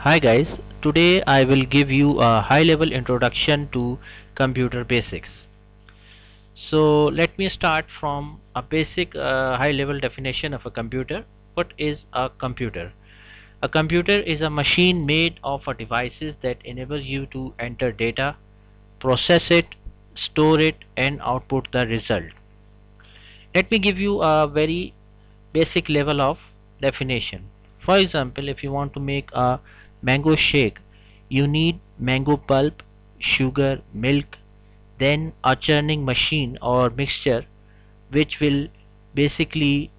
Hi guys, today I will give you a high level introduction to computer basics. So let me start from a basic high level definition of a computer. What is a computer? A computer is a machine made of devices that enable you to enter data, process it, store it and output the result. Let me give you a very basic level of definition. For example, if you want to make a mango shake, you need mango pulp, sugar, milk, then a churning machine or mixture which will basically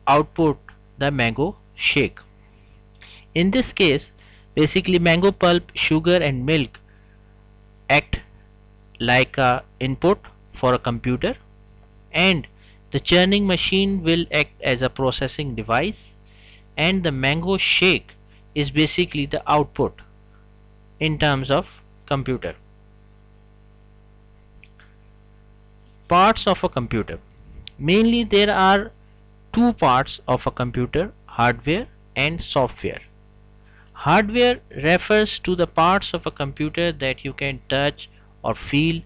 output the mango shake. In this case, basically mango pulp, sugar and milk act like a input for a computer, and the churning machine will act as a processing device, and the mango shake is basically the output in terms of computer. Parts of a computer. Mainly there are two parts of a computer, hardware and software. Hardware refers to the parts of a computer that you can touch or feel.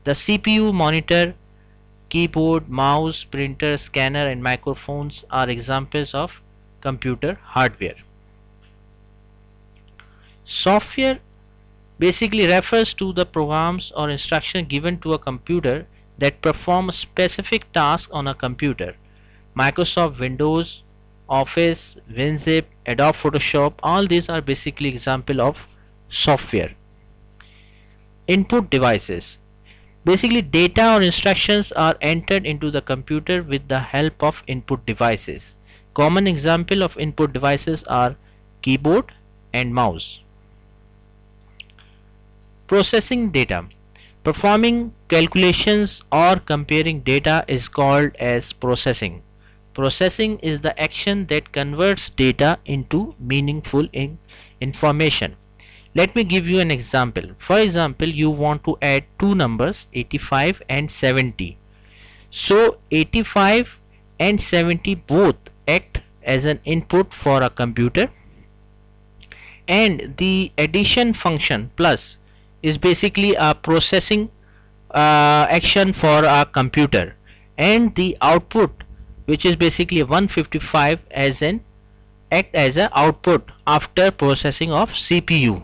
The CPU, monitor, keyboard, mouse, printer, scanner and microphones are examples of computer hardware. Software basically refers to the programs or instructions given to a computer that perform a specific task on a computer. Microsoft Windows, Office, WinZip, Adobe Photoshop, all these are basically example of software. Input devices. Basically data or instructions are entered into the computer with the help of input devices. Common example of input devices are keyboard and mouse. Processing data. Performing calculations or comparing data is called as processing. Processing is the action that converts data into meaningful information. Let me give you an example. For example, you want to add two numbers 85 and 70. So 85 and 70 both act as an input for a computer, and the addition function plus is basically a processing action for a computer, and the output which is basically 155 as an act as an output after processing of CPU.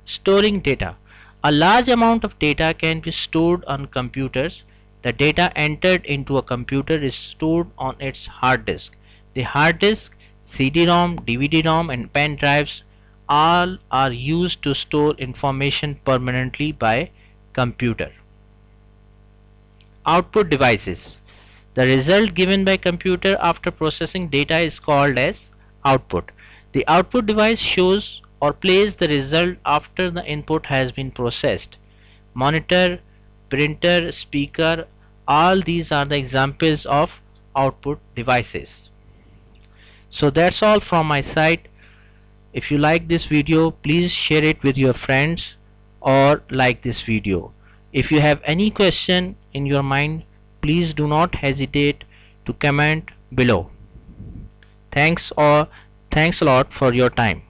Storing data. A large amount of data can be stored on computers. The data entered into a computer is stored on its hard disk. The hard disk, CD-ROM, DVD-ROM and pen drives all are used to store information permanently by computer. Output devices. The result given by computer after processing data is called as output. The output device shows or plays the result after the input has been processed. Monitor, printer, speaker, all these are the examples of output devices. So that's all from my side. If you like this video, please share it with your friends or like this video. If you have any question in your mind, please do not hesitate to comment below. Thanks a lot for your time.